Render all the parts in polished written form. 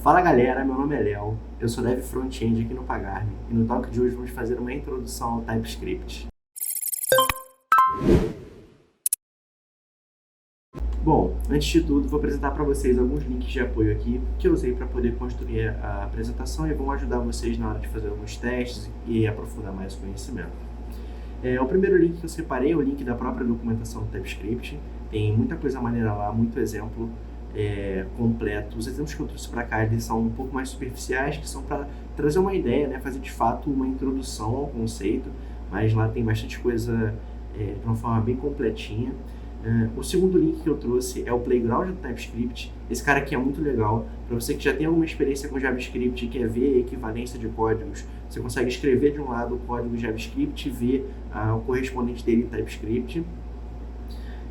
Fala galera, meu nome é Léo, eu sou Dev Front-End aqui no Pagar.me e no talk de hoje vamos fazer uma introdução ao TypeScript. Bom, antes de tudo vou apresentar para vocês alguns links de apoio aqui que eu usei para poder construir a apresentação e vão ajudar vocês na hora de fazer alguns testes e aprofundar mais o conhecimento. O primeiro link que eu separei é o link da própria documentação do TypeScript, tem muita coisa maneira lá, muito exemplo completo. Os exemplos que eu trouxe para cá eles são um pouco mais superficiais, que são para trazer uma ideia, né, fazer de fato uma introdução ao conceito, mas lá tem bastante coisa de uma forma bem completinha. O segundo link que eu trouxe é o Playground do TypeScript. Esse cara aqui é muito legal, para você que já tem alguma experiência com JavaScript e quer ver a equivalência de códigos. Você consegue escrever de um lado o código JavaScript e ver o correspondente dele em TypeScript,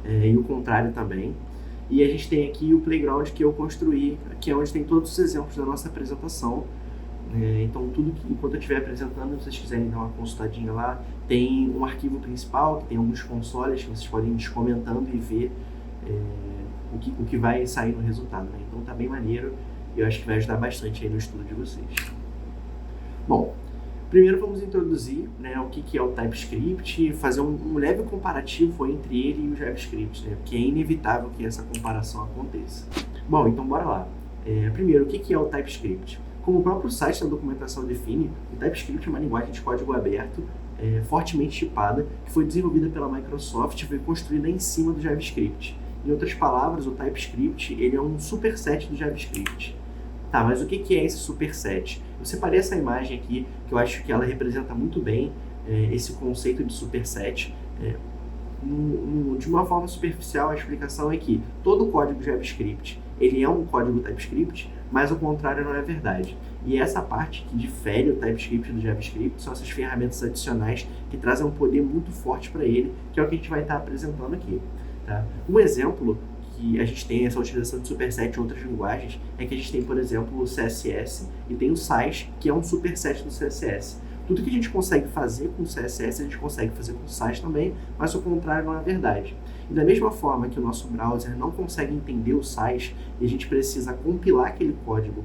e o contrário também. E a gente tem aqui o Playground que eu construí, que é onde tem todos os exemplos da nossa apresentação. Então, tudo que, enquanto eu estiver apresentando, se vocês quiserem dar uma consultadinha lá, tem um arquivo principal, que tem alguns consoles que vocês podem ir comentando e ver o que vai sair no resultado, né? Então tá bem maneiro e eu acho que vai ajudar bastante aí no estudo de vocês. Bom, primeiro vamos introduzir, né, o que é o TypeScript e fazer um leve comparativo entre ele e o JavaScript, né, porque é inevitável que essa comparação aconteça. Bom, então bora lá. Primeiro, o que é o TypeScript? Como o próprio site da documentação define, o TypeScript é uma linguagem de código aberto, fortemente tipada, que foi desenvolvida pela Microsoft e foi construída em cima do JavaScript. Em outras palavras, o TypeScript ele é um superset do JavaScript. Tá, mas o que é esse superset? Eu separei essa imagem aqui, que eu acho que ela representa muito bem esse conceito de superset. De uma forma superficial, a explicação é que todo código JavaScript ele é um código TypeScript, mas o contrário não é verdade. E essa parte que difere o TypeScript do JavaScript são essas ferramentas adicionais que trazem um poder muito forte para ele, que é o que a gente vai estar apresentando aqui. Tá? Um exemplo que a gente tem essa utilização de superset em outras linguagens é que a gente tem, por exemplo, o CSS e tem o Sass, que é um superset do CSS. Tudo que a gente consegue fazer com o CSS, a gente consegue fazer com o Sass também, mas o contrário não é verdade. E da mesma forma que o nosso browser não consegue entender o Sass e a gente precisa compilar aquele código,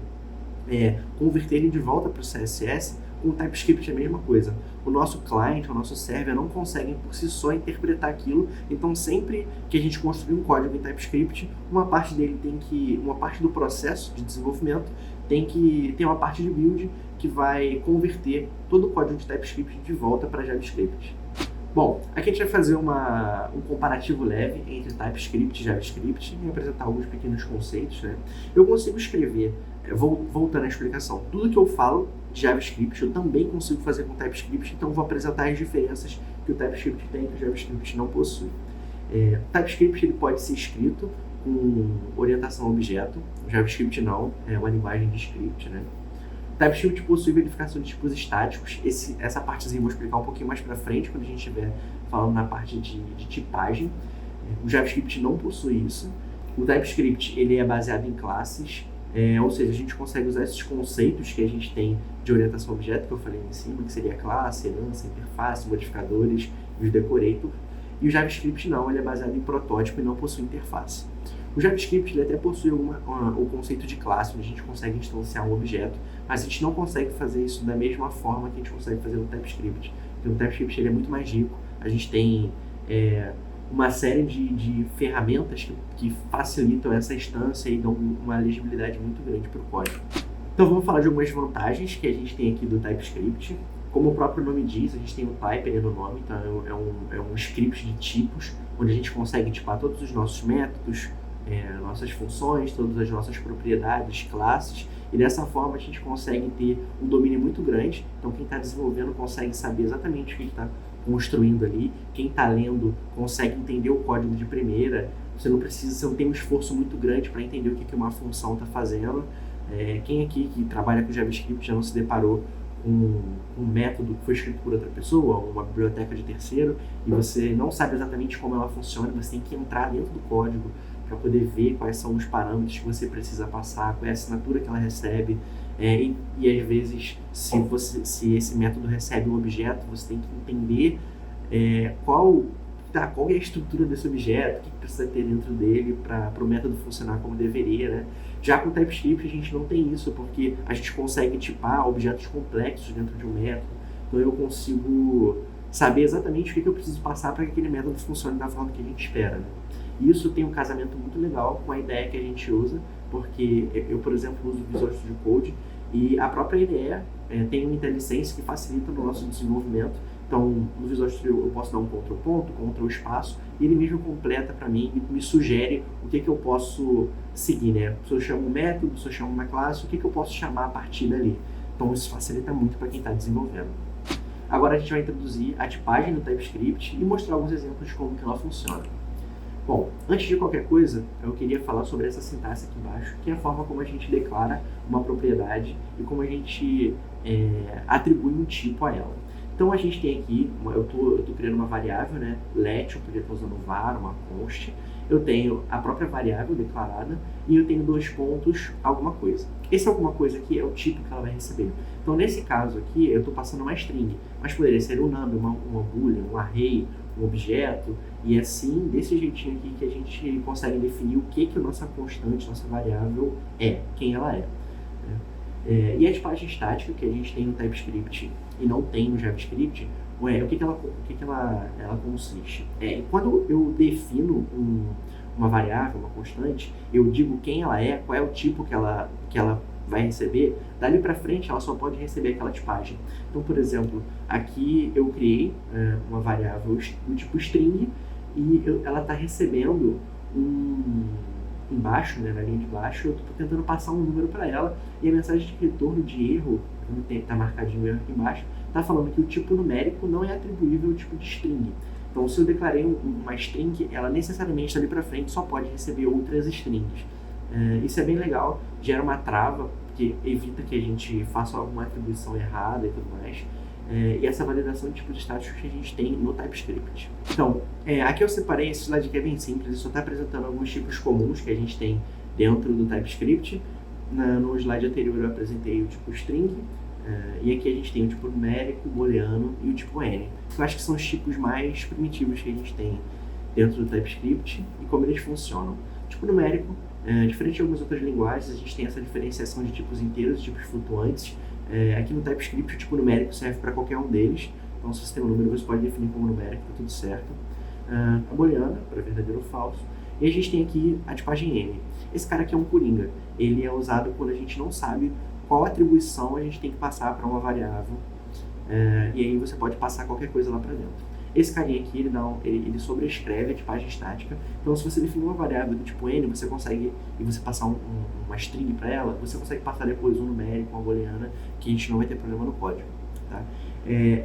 converter ele de volta para o CSS, com o TypeScript é a mesma coisa. O nosso client, o nosso server não conseguem por si só interpretar aquilo, então sempre que a gente construir um código em TypeScript, uma parte do processo de desenvolvimento tem que ter uma parte de build que vai converter todo o código de TypeScript de volta para JavaScript. Bom, aqui a gente vai fazer um comparativo leve entre TypeScript e JavaScript e apresentar alguns pequenos conceitos, né? Eu consigo escrever, voltando à explicação, tudo que eu falo de JavaScript eu também consigo fazer com TypeScript, então vou apresentar as diferenças que o TypeScript tem que o JavaScript não possui. O TypeScript ele pode ser escrito com orientação a objeto, o JavaScript não, é uma linguagem de script, né? O TypeScript possui verificação de tipos estáticos. Essa partezinha eu vou explicar um pouquinho mais para frente, quando a gente estiver falando na parte de tipagem. O JavaScript não possui isso. O TypeScript ele é baseado em classes, ou seja, a gente consegue usar esses conceitos que a gente tem de orientação a objeto, que eu falei em cima, que seria classe, herança, interface, modificadores e os decorator. E o JavaScript não, ele é baseado em protótipo e não possui interface. O JavaScript ele até possui o conceito de classe, onde a gente consegue instanciar um objeto, mas a gente não consegue fazer isso da mesma forma que a gente consegue fazer no TypeScript. Então, o TypeScript ele é muito mais rico, a gente tem uma série de ferramentas que facilitam essa instância e dão uma legibilidade muito grande para o código. Então, vamos falar de algumas vantagens que a gente tem aqui do TypeScript. Como o próprio nome diz, a gente tem o type no nome, então é um script de tipos, onde a gente consegue tipar todos os nossos métodos, nossas funções, todas as nossas propriedades, classes, e dessa forma a gente consegue ter um domínio muito grande. Então quem está desenvolvendo consegue saber exatamente o que está construindo ali, quem está lendo consegue entender o código de primeira, você não tem um esforço muito grande para entender o que uma função está fazendo. Quem aqui que trabalha com JavaScript já não se deparou com um método que foi escrito por outra pessoa, uma biblioteca de terceiro, e você não sabe exatamente como ela funciona, você tem que entrar dentro do código para poder ver quais são os parâmetros que você precisa passar, qual é a assinatura que ela recebe, e às vezes, se esse método recebe um objeto, você tem que entender tá, qual é a estrutura desse objeto, o que precisa ter dentro dele para o método funcionar como deveria, né? Já com o TypeScript a gente não tem isso, porque a gente consegue tipar objetos complexos dentro de um método, então eu consigo saber exatamente o que eu preciso passar para que aquele método funcione da forma que a gente espera, né? E isso tem um casamento muito legal com a ideia que a gente usa, porque eu, por exemplo, uso o Visual Studio Code e a própria IDE tem uma IntelliSense que facilita o nosso desenvolvimento. Então, no Visual Studio eu posso dar um Ctrl ponto, Ctrl espaço, e ele mesmo completa para mim e me sugere o que eu posso seguir, né? Se eu chamo um método, se eu chamo uma classe, o que eu posso chamar a partir dali. Então, isso facilita muito para quem está desenvolvendo. Agora a gente vai introduzir a tipagem do TypeScript e mostrar alguns exemplos de como que ela funciona. Bom, antes de qualquer coisa, eu queria falar sobre essa sintaxe aqui embaixo, que é a forma como a gente declara uma propriedade e como a gente atribui um tipo a ela. Então a gente tem aqui, eu tô criando uma variável, né, let, eu podia estar usando var, uma const, eu tenho a própria variável declarada e eu tenho 2 pontos, alguma coisa. Esse alguma coisa aqui é o tipo que ela vai receber. Então nesse caso aqui, eu estou passando uma string, mas poderia ser um number, uma boolean, um array, um objeto, e assim, desse jeitinho aqui que a gente consegue definir o que a nossa constante, nossa variável é, quem ela é. E a tipagem estática que a gente tem no TypeScript e não tem no JavaScript, o que ela consiste? Quando eu defino uma variável, uma constante, eu digo quem ela é, qual é o tipo que ela vai receber, dali para frente ela só pode receber aquela tipagem. Então, por exemplo, aqui eu criei uma variável do tipo string e ela está recebendo embaixo, né, na linha de baixo, eu estou tentando passar um número para ela e a mensagem de retorno de erro, está marcadinho o erro aqui embaixo, está falando que o tipo numérico não é atribuível ao tipo de string. Então, se eu declarei uma string, ela necessariamente dali para frente só pode receber outras strings. Isso é bem legal, gera uma trava, porque evita que a gente faça alguma atribuição errada e tudo mais. E essa validação de tipos estáticos que a gente tem no TypeScript. Então, aqui eu separei esse slide que é bem simples, ele só está apresentando alguns tipos comuns que a gente tem dentro do TypeScript. No slide anterior eu apresentei o tipo string, e aqui a gente tem o tipo numérico, booleano e o tipo n. Eu acho que são os tipos mais primitivos que a gente tem dentro do TypeScript e como eles funcionam. Tipo numérico, diferente de algumas outras linguagens, a gente tem essa diferenciação de tipos inteiros e tipos flutuantes. Aqui no TypeScript o tipo numérico serve para qualquer um deles, então se você tem um número você pode definir como numérico, tá tudo certo. A booleana, para verdadeiro ou falso. E a gente tem aqui a tipagem n. Esse cara aqui é um coringa, ele é usado quando a gente não sabe qual atribuição a gente tem que passar para uma variável, e aí você pode passar qualquer coisa lá para dentro. Esse carinha aqui, ele sobrescreve a tipagem estática, então se você definir uma variável do tipo n, você consegue, e você passar uma string para ela, você consegue passar depois um numérico, uma booleana, que a gente não vai ter problema no código. Tá?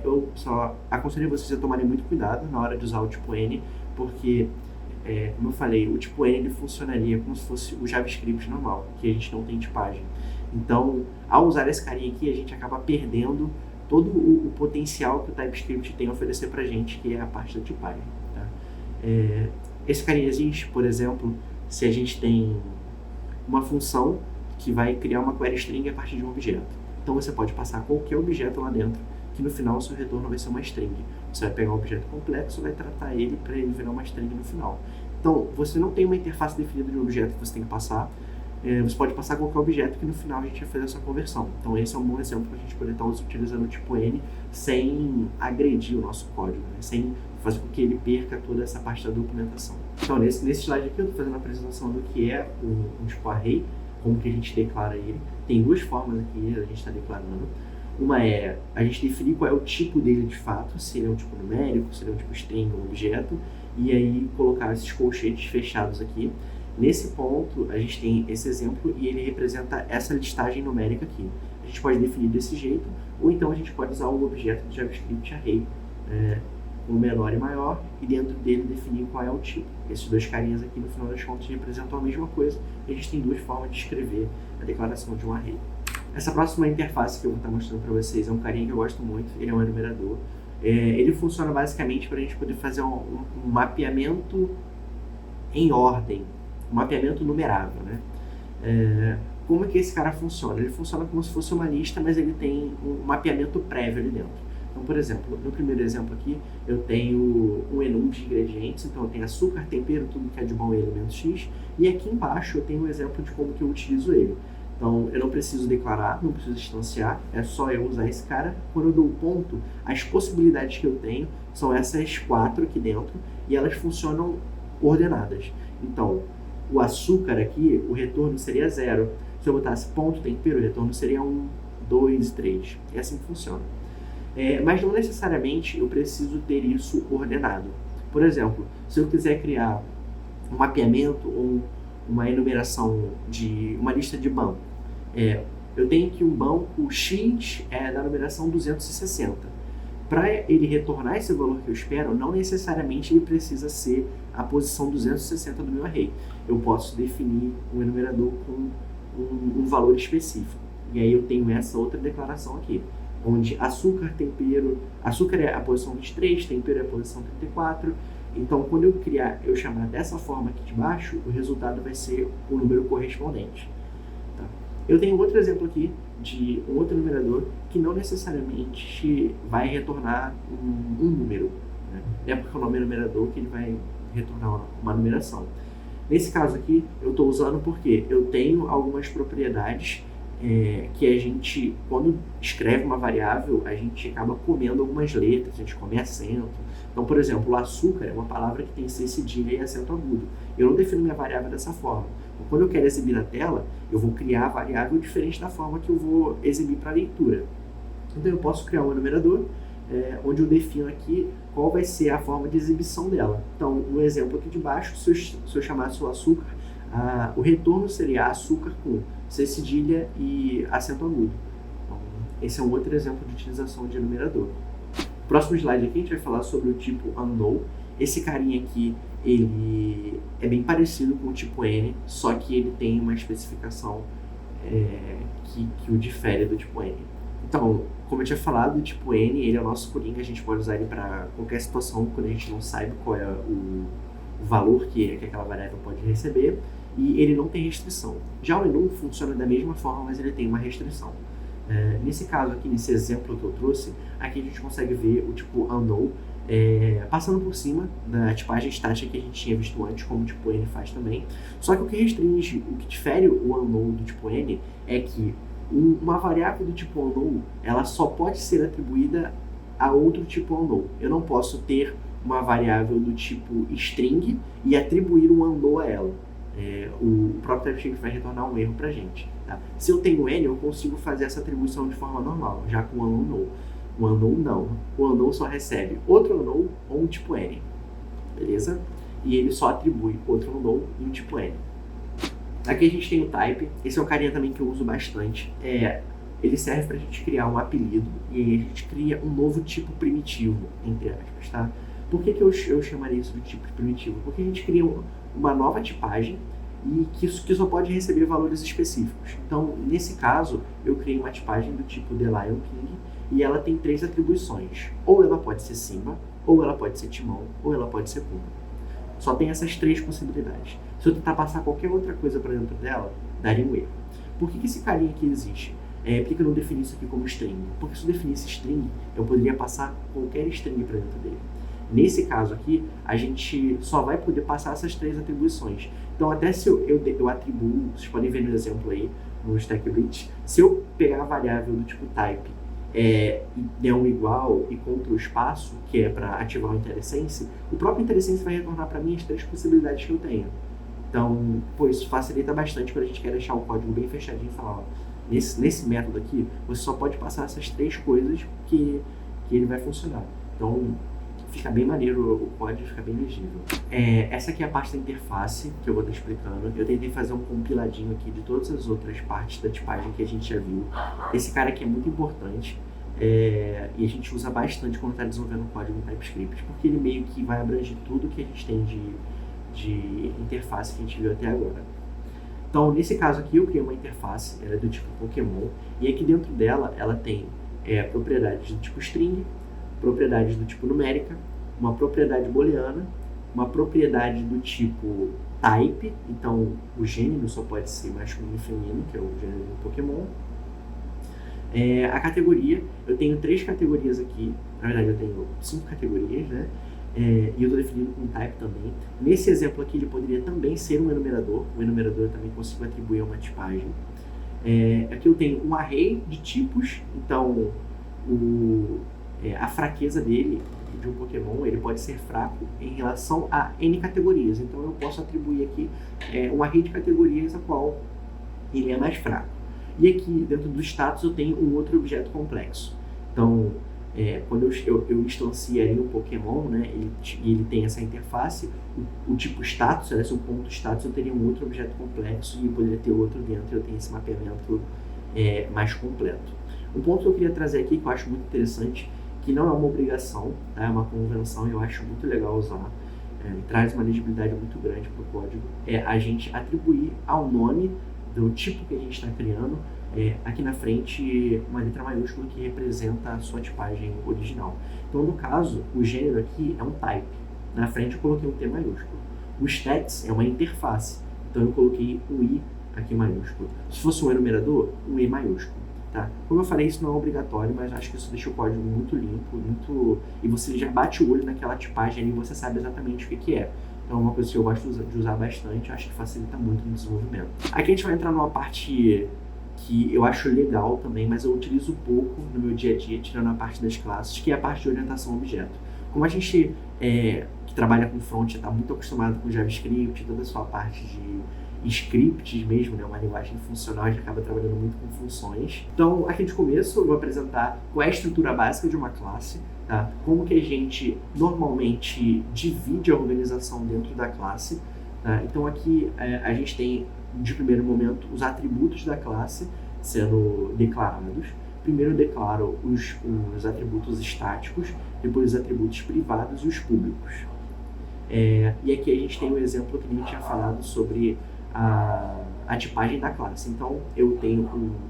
Eu só aconselho vocês a tomarem muito cuidado na hora de usar o tipo n, porque, como eu falei, o tipo n ele funcionaria como se fosse o JavaScript normal, que a gente não tem tipagem. Então, ao usar esse carinha aqui, a gente acaba perdendo todo o potencial que o TypeScript tem a oferecer para a gente, que é a parte da tipagem. Tá? Esse carinha existe, por exemplo, se a gente tem uma função que vai criar uma query string a partir de um objeto. Então você pode passar qualquer objeto lá dentro, que no final o seu retorno vai ser uma string. Você vai pegar um objeto complexo e vai tratar ele para ele virar uma string no final. Então, você não tem uma interface definida de um objeto que você tem que passar. Você pode passar qualquer objeto que no final a gente vai fazer essa conversão. Então esse é um bom exemplo para a gente poder estar utilizando o tipo n sem agredir o nosso código, né? Sem fazer com que ele perca toda essa parte da documentação. Então nesse slide aqui eu estou fazendo a apresentação do que é um tipo array, como que a gente declara ele. Tem 2 formas aqui a gente está declarando. Uma é a gente definir qual é o tipo dele de fato, se ele é um tipo numérico, se ele é um tipo string, um objeto, e aí colocar esses colchetes fechados aqui. Nesse ponto, a gente tem esse exemplo e ele representa essa listagem numérica aqui. A gente pode definir desse jeito, ou então a gente pode usar o objeto do JavaScript array, com menor e maior, e dentro dele definir qual é o tipo. Esses 2 carinhas aqui, no final das contas, representam a mesma coisa, e a gente tem 2 formas de escrever a declaração de um array. Essa próxima interface que eu vou estar mostrando para vocês é um carinha que eu gosto muito, ele é um enumerador. Ele funciona basicamente para a gente poder fazer um mapeamento em ordem, um mapeamento numerável, né? Como é que esse cara funciona? Ele funciona como se fosse uma lista, mas ele tem um mapeamento prévio ali dentro. Então, por exemplo, no primeiro exemplo aqui, eu tenho um menu de ingredientes, então eu tenho açúcar, tempero, tudo que é de bom e elemento X, e aqui embaixo eu tenho um exemplo de como que eu utilizo ele. Então, eu não preciso declarar, não preciso instanciar, é só eu usar esse cara. Quando eu dou o ponto, as possibilidades que eu tenho são essas 4 aqui dentro, e elas funcionam ordenadas. Então, o açúcar aqui, o retorno seria 0. Se eu botasse ponto tempero, o retorno seria 1, 2, 3. É assim que funciona. Mas não necessariamente eu preciso ter isso ordenado. Por exemplo, se eu quiser criar um mapeamento ou uma enumeração de uma lista de banco, eu tenho que um banco X é da numeração 260. Para ele retornar esse valor que eu espero, não necessariamente ele precisa ser a posição 260 do meu array. Eu posso definir um enumerador com um valor específico. E aí eu tenho essa outra declaração aqui, onde açúcar é a posição 23, tempero é a posição 34. Então, quando eu chamar dessa forma aqui de baixo, o resultado vai ser o número correspondente. Tá? Eu tenho outro exemplo aqui de um outro numerador que não necessariamente vai retornar um número, né? É porque o nome é numerador que ele vai retornar uma numeração. Nesse caso aqui, eu estou usando porque eu tenho algumas propriedades que a gente, quando escreve uma variável, a gente acaba comendo algumas letras, a gente come acento. Então, por exemplo, o açúcar é uma palavra que tem C cedilha e acento agudo. Eu não defino minha variável dessa forma. Então, quando eu quero exibir na tela, eu vou criar a variável diferente da forma que eu vou exibir para a leitura. Então, eu posso criar um enumerador, onde eu defino aqui qual vai ser a forma de exibição dela. Então, no exemplo aqui de baixo, se eu chamasse o açúcar, o retorno seria açúcar com C cedilha e acento agudo. Então, esse é um outro exemplo de utilização de enumerador. Próximo slide aqui, a gente vai falar sobre o tipo unknown. Esse carinha aqui, ele é bem parecido com o tipo N, só que ele tem uma especificação que o difere do tipo N. Então, como eu tinha falado, o tipo N, ele é o nosso coringa, a gente pode usar ele para qualquer situação quando a gente não sabe qual é o valor que aquela variável pode receber, e ele não tem restrição. Já o enum funciona da mesma forma, mas ele tem uma restrição. Nesse caso aqui, nesse exemplo que eu trouxe, aqui a gente consegue ver o tipo unknown passando por cima da tipagem estática que a gente tinha visto antes, como o tipo N faz também. Só que o que restringe, o que difere o unknown do tipo N é que uma variável do tipo unknown, ela só pode ser atribuída a outro tipo unknown. Eu não posso ter uma variável do tipo string e atribuir um unknown a ela. O próprio TypeScript vai retornar um erro pra gente. Tá? Se eu tenho N, eu consigo fazer essa atribuição de forma normal, já com o unknown não. O unknown não. O unknown só recebe outro unknown ou um tipo N. Beleza? E ele só atribui outro unknown e um tipo N. Aqui a gente tem o type. Esse é um carinha também que eu uso bastante. Ele serve pra gente criar um apelido e aí a gente cria um novo tipo primitivo, entre aspas, tá? Por que eu chamaria isso de tipo primitivo? Porque a gente cria uma nova tipagem e que só pode receber valores específicos. Então, nesse caso, eu criei uma tipagem do tipo The Lion King e ela tem 3 atribuições. Ou ela pode ser Simba, ou ela pode ser Timão, ou ela pode ser Pumba. Só tem essas 3 possibilidades. Se eu tentar passar qualquer outra coisa para dentro dela, daria um erro. Por que esse carinha aqui existe? Por que eu não defini isso aqui como string? Porque se eu definisse string, eu poderia passar qualquer string para dentro dele. Nesse caso aqui, a gente só vai poder passar essas 3 atribuições. Então, até se eu atribuo, vocês podem ver no exemplo aí, no StackBridge, se eu pegar a variável do tipo type e der um igual e contra o espaço, que é para ativar o IntelliSense, o próprio IntelliSense vai retornar para mim as 3 possibilidades que eu tenho. Então, isso facilita bastante quando a gente quer deixar o código bem fechadinho e falar, ó, nesse método aqui, você só pode passar essas 3 coisas que ele vai funcionar. Então, fica bem maneiro, o código fica bem legível. Essa aqui é a parte da interface que eu vou estar explicando. Eu tentei fazer um compiladinho aqui de todas as outras partes da tipagem que a gente já viu. Esse cara aqui é muito importante e a gente usa bastante quando está desenvolvendo um código em TypeScript, porque ele meio que vai abranger tudo que a gente tem de interface que a gente viu até agora. Então, nesse caso aqui, eu criei uma interface, ela é do tipo Pokémon, e aqui dentro dela, ela tem propriedades do tipo string, propriedades do tipo numérica, uma propriedade booleana, uma propriedade do tipo type, então o gênero só pode ser masculino e feminino, que é o gênero do Pokémon. A categoria, eu tenho 3 categorias aqui, Na verdade, eu tenho 5 categorias, né? E eu estou definindo com type também. Nesse exemplo aqui, ele poderia também ser um enumerador. O enumerador eu também consigo atribuir a uma tipagem. Aqui eu tenho um array de tipos, então a fraqueza dele, de um Pokémon, ele pode ser fraco em relação a N categorias. Então eu posso atribuir aqui um array de categorias a qual ele é mais fraco. E aqui, dentro do status, eu tenho um outro objeto complexo. Então, quando eu instanciaria um Pokémon, né, ele tem essa interface, o tipo status, o ponto status, eu teria um outro objeto complexo e poderia ter outro dentro, eu tenho esse mapeamento mais completo. Um ponto que eu queria trazer aqui, que eu acho muito interessante, que não é uma obrigação, tá? É uma convenção e eu acho muito legal usar, traz uma legibilidade muito grande para o código, é a gente atribuir ao nome do tipo que a gente está criando, aqui na frente, uma letra maiúscula que representa a sua tipagem original. Então, no caso, o gênero aqui é um type. Na frente eu coloquei um T maiúsculo. O stats é uma interface. Então, eu coloquei um I aqui maiúsculo. Se fosse um enumerador, um I maiúsculo. Tá? Como eu falei, isso não é obrigatório, mas acho que isso deixa o código muito limpo, e você já bate o olho naquela tipagem ali e você sabe exatamente o que é. Então é uma coisa que eu gosto de usar bastante, acho que facilita muito no desenvolvimento. Aqui a gente vai entrar numa parte que eu acho legal também, mas eu utilizo pouco no meu dia a dia, tirando a parte das classes, que é a parte de orientação a objeto. Como a gente que trabalha com front está muito acostumado com JavaScript, toda a sua parte de scripts mesmo, né, uma linguagem funcional, a gente acaba trabalhando muito com funções. Então, aqui de começo eu vou apresentar qual é a estrutura básica de uma classe, tá? Como que a gente normalmente divide a organização dentro da classe. Tá? Então aqui a gente tem, de primeiro momento, os atributos da classe sendo declarados. Primeiro eu declaro os atributos estáticos, depois os atributos privados e os públicos. E aqui a gente tem um exemplo que a gente tinha falado sobre a tipagem da classe. Então eu tenho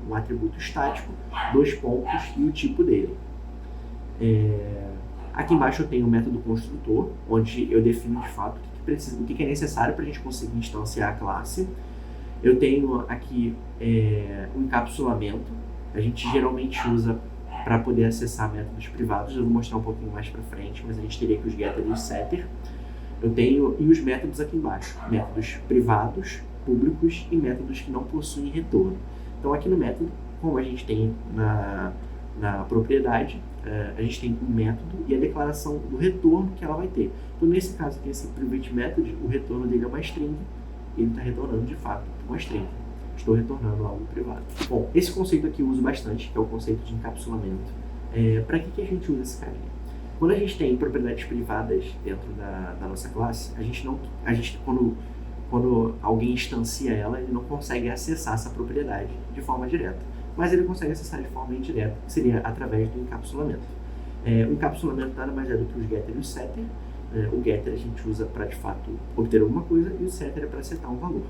um atributo estático, 2 pontos e o tipo dele. Aqui embaixo eu tenho o método construtor, onde eu defino de fato o que é necessário para a gente conseguir instanciar a classe. Eu tenho aqui um encapsulamento, a gente geralmente usa para poder acessar métodos privados. Eu vou mostrar um pouquinho mais para frente, mas a gente teria aqui os getter e os setter. Eu tenho e os métodos aqui embaixo, métodos privados, públicos e métodos que não possuem retorno. Então aqui no método, como a gente tem na propriedade, a gente tem um método e a declaração do retorno que ela vai ter. Então nesse caso aqui, esse private method, o retorno dele é uma string, e ele está retornando de fato uma string. Estou retornando algo privado. Bom, esse conceito aqui eu uso bastante, que é o conceito de encapsulamento. Para que a gente usa esse carinha? Quando a gente tem propriedades privadas dentro da nossa classe, quando alguém instancia ela, ele não consegue acessar essa propriedade de forma direta. Mas ele consegue acessar de forma indireta, que seria através do encapsulamento. O encapsulamento nada mais é do que os getter e o setter. O getter a gente usa para, de fato, obter alguma coisa, e o setter é para setar um valor.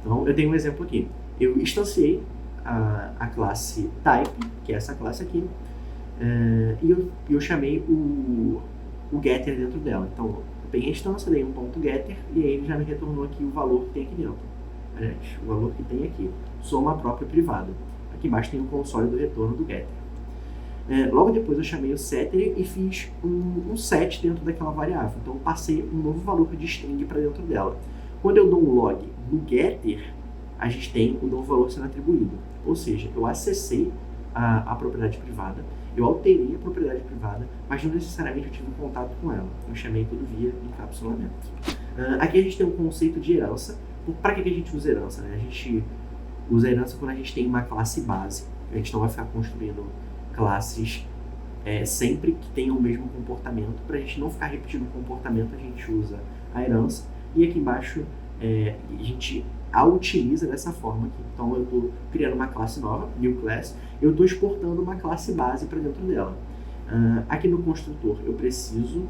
Então, eu tenho um exemplo aqui. Eu instanciei a classe type, que é essa classe aqui, e eu chamei o getter dentro dela. Então, eu peguei a instância, dei um ponto getter, e aí ele já me retornou aqui o valor que tem aqui dentro. Aliás, o valor que tem aqui, soma própria privada. Aqui embaixo tem o console do retorno do getter. Logo depois eu chamei o setter e fiz um set dentro daquela variável. Então eu passei um novo valor de string para dentro dela. Quando eu dou um log no getter, a gente tem um novo valor sendo atribuído. Ou seja, eu acessei a propriedade privada, eu alterei a propriedade privada, mas não necessariamente eu tive um contato com ela. Eu chamei tudo via encapsulamento. Aqui a gente tem um conceito de herança. Para que a gente usa herança? Né? A gente usa herança quando a gente tem uma classe base. A gente não vai ficar construindo classes sempre que tenham o mesmo comportamento. Para a gente não ficar repetindo o comportamento, a gente usa a herança. E aqui embaixo a gente a utiliza dessa forma aqui. Então eu estou criando uma classe nova, new class, eu estou exportando uma classe base para dentro dela. Aqui no construtor eu preciso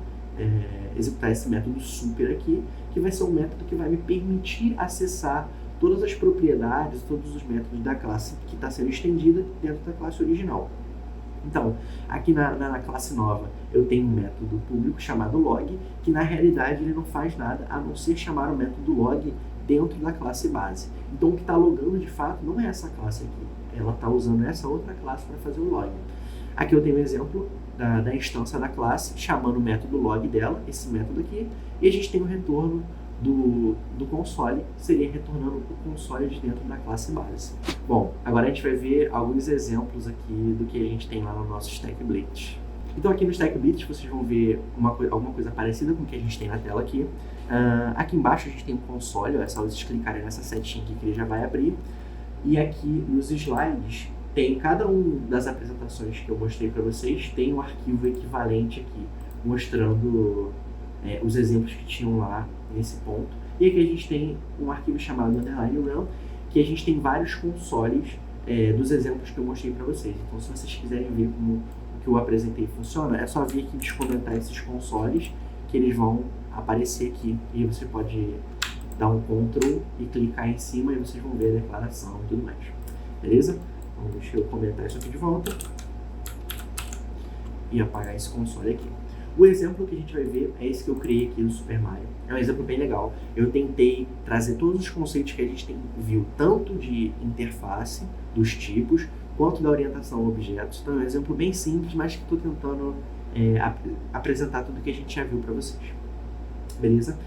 executar esse método super aqui, que vai ser um método que vai me permitir acessar todas as propriedades, todos os métodos da classe que está sendo estendida dentro da classe original. Então, aqui na classe nova, eu tenho um método público chamado log, que na realidade ele não faz nada a não ser chamar o método log dentro da classe base. Então, o que está logando de fato não é essa classe aqui, ela está usando essa outra classe para fazer o log. Aqui eu tenho um exemplo da instância da classe, chamando o método log dela, esse método aqui, e a gente tem o retorno do console, seria retornando o console de dentro da classe base. Bom, agora a gente vai ver alguns exemplos aqui do que a gente tem lá no nosso Stack Blitz. Então aqui no Stack Blitz vocês vão ver alguma coisa parecida com o que a gente tem na tela aqui. Aqui embaixo a gente tem um console, é só vocês clicarem nessa setinha aqui que ele já vai abrir. E aqui nos slides tem cada uma das apresentações que eu mostrei para vocês, tem um arquivo equivalente aqui, mostrando os exemplos que tinham lá nesse ponto. E aqui a gente tem um arquivo chamado underline run, que a gente tem vários consoles dos exemplos que eu mostrei para vocês. Então, se vocês quiserem ver como o que eu apresentei funciona, é só vir aqui descomentar esses consoles, que eles vão aparecer aqui. E você pode dar um Ctrl e clicar em cima e vocês vão ver a declaração e tudo mais. Beleza? Então, deixa eu comentar isso aqui de volta e apagar esse console aqui. O exemplo que a gente vai ver é esse que eu criei aqui do Super Mario. É um exemplo bem legal. Eu tentei trazer todos os conceitos que a gente viu, tanto de interface, dos tipos, quanto da orientação a objetos. Então é um exemplo bem simples, mas que estou tentando apresentar tudo que a gente já viu para vocês. Beleza?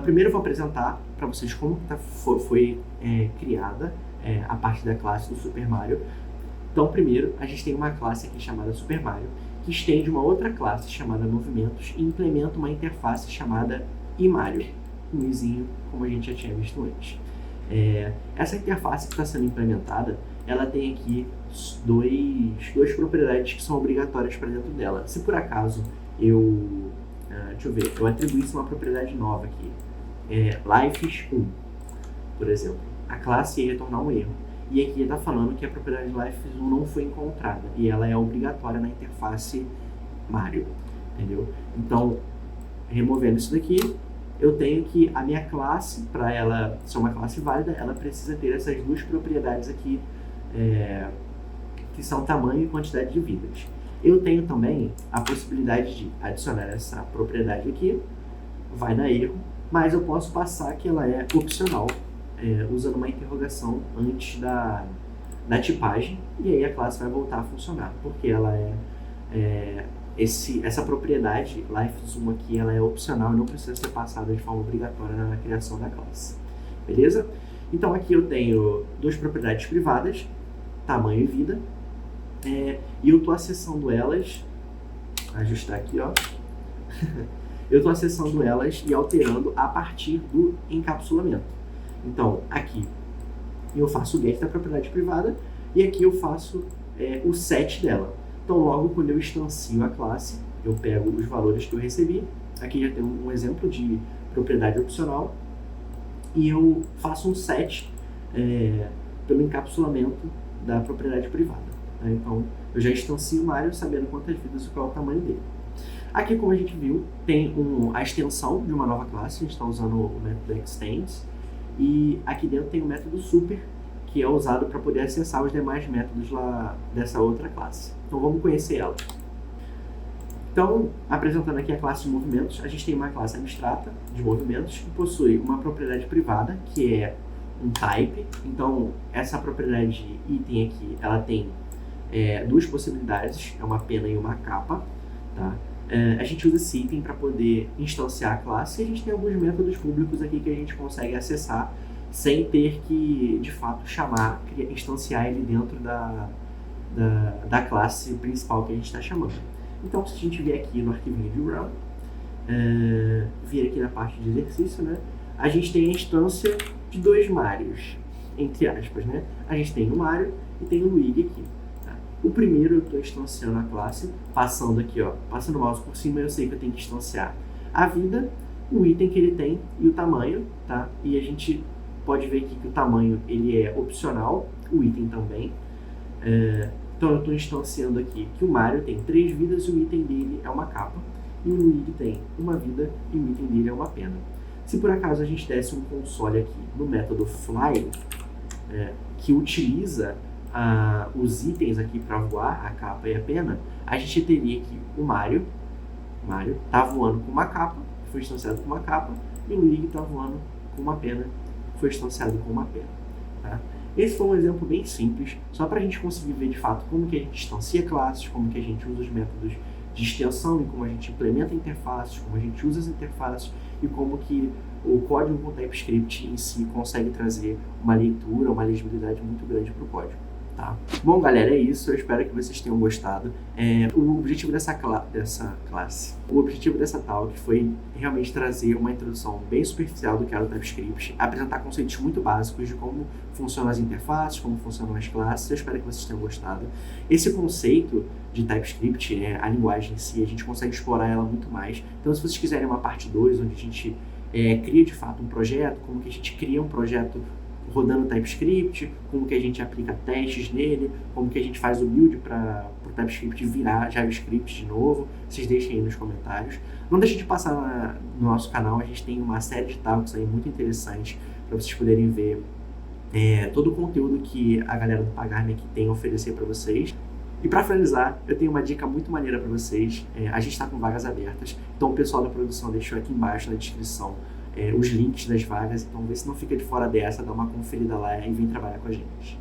Primeiro eu vou apresentar para vocês como foi criada a parte da classe do Super Mario. Então primeiro a gente tem uma classe aqui chamada Super Mario, que estende uma outra classe chamada Movimentos e implementa uma interface chamada iMario, um izinho como a gente já tinha visto antes. Essa interface que está sendo implementada, ela tem aqui duas propriedades que são obrigatórias para dentro dela. Se por acaso eu atribuísse uma propriedade nova aqui, Life1, por exemplo, a classe ia retornar um erro. E aqui está falando que a propriedade Life1 não foi encontrada e ela é obrigatória na interface Mario, entendeu? Então, removendo isso daqui, eu tenho que a minha classe, para ela ser uma classe válida, ela precisa ter essas duas propriedades aqui, que são tamanho e quantidade de vidas. Eu tenho também a possibilidade de adicionar essa propriedade aqui, vai dar erro, mas eu posso passar que ela é opcional, usando uma interrogação antes da tipagem, e aí a classe vai voltar a funcionar, porque ela essa propriedade Life1 aqui, ela é opcional e não precisa ser passada de forma obrigatória na criação da classe. Beleza? Então aqui eu tenho duas propriedades privadas, tamanho e vida, e eu estou acessando elas, ajustar aqui, ó. Eu estou acessando elas e alterando a partir do encapsulamento. Então, aqui eu faço o get da propriedade privada e aqui eu faço o set dela. Então, logo quando eu instancio a classe, eu pego os valores que eu recebi. Aqui já tem um exemplo de propriedade opcional e eu faço um set pelo encapsulamento da propriedade privada. Tá? Então, eu já instancio o Mario sabendo quantas vidas e qual é o tamanho dele. Aqui, como a gente viu, tem a extensão de uma nova classe. A gente está usando o método extends. E aqui dentro tem o método super, que é usado para poder acessar os demais métodos lá dessa outra classe. Então vamos conhecer ela. Então, apresentando aqui a classe de movimentos, a gente tem uma classe abstrata de movimentos que possui uma propriedade privada, que é um type. Então, essa propriedade de item aqui, ela tem duas possibilidades, é uma pena e uma capa. Tá? A gente usa esse item para poder instanciar a classe e a gente tem alguns métodos públicos aqui que a gente consegue acessar sem ter que, de fato, instanciar ele dentro da classe principal que a gente está chamando. Então, se a gente vier aqui no arquivinho de run, vir aqui na parte de exercício, né, a gente tem a instância de dois Marios, entre aspas, né? A gente tem o Mario e tem o Luigi aqui. O primeiro eu estou instanciando a classe, passando aqui, ó, passando o mouse por cima, eu sei que eu tenho que instanciar a vida, o item que ele tem e o tamanho, tá? E a gente pode ver aqui que o tamanho ele é opcional, o item também. Então eu estou instanciando aqui que o Mario tem 3 vidas e o item dele é uma capa, e o Luigi tem uma vida e o item dele é uma pena. Se por acaso a gente desse um console aqui no método fly, que utiliza os itens aqui para voar, a capa e a pena, a gente teria aqui o Mario tá voando com uma capa, foi instanciado com uma capa, e o Luigi tá voando com uma pena, foi instanciado com uma pena. Tá? Esse foi um exemplo bem simples, só para a gente conseguir ver de fato como que a gente instancia classes, como que a gente usa os métodos de extensão e como a gente implementa interfaces, como a gente usa as interfaces e como que o código com TypeScript em si consegue trazer uma leitura, uma legibilidade muito grande para o código. Tá? Bom, galera, é isso. Eu espero que vocês tenham gostado. O objetivo dessa classe, o objetivo dessa talk foi realmente trazer uma introdução bem superficial do que era o TypeScript, apresentar conceitos muito básicos de como funcionam as interfaces, como funcionam as classes. Eu espero que vocês tenham gostado. Esse conceito de TypeScript, a linguagem em si, a gente consegue explorar ela muito mais. Então, se vocês quiserem uma parte 2, onde a gente cria de fato um projeto, como que a gente cria um projeto rodando TypeScript, como que a gente aplica testes nele, como que a gente faz o build para o TypeScript virar JavaScript de novo, vocês deixem aí nos comentários. Não deixe de passar no nosso canal, a gente tem uma série de talks aí muito interessantes para vocês poderem ver todo o conteúdo que a galera do Pagar.me aqui tem a oferecer para vocês. E para finalizar, eu tenho uma dica muito maneira para vocês. A gente está com vagas abertas, então o pessoal da produção deixou aqui embaixo na descrição os links das vagas, então vê se não fica de fora dessa, dá uma conferida lá e vem trabalhar com a gente.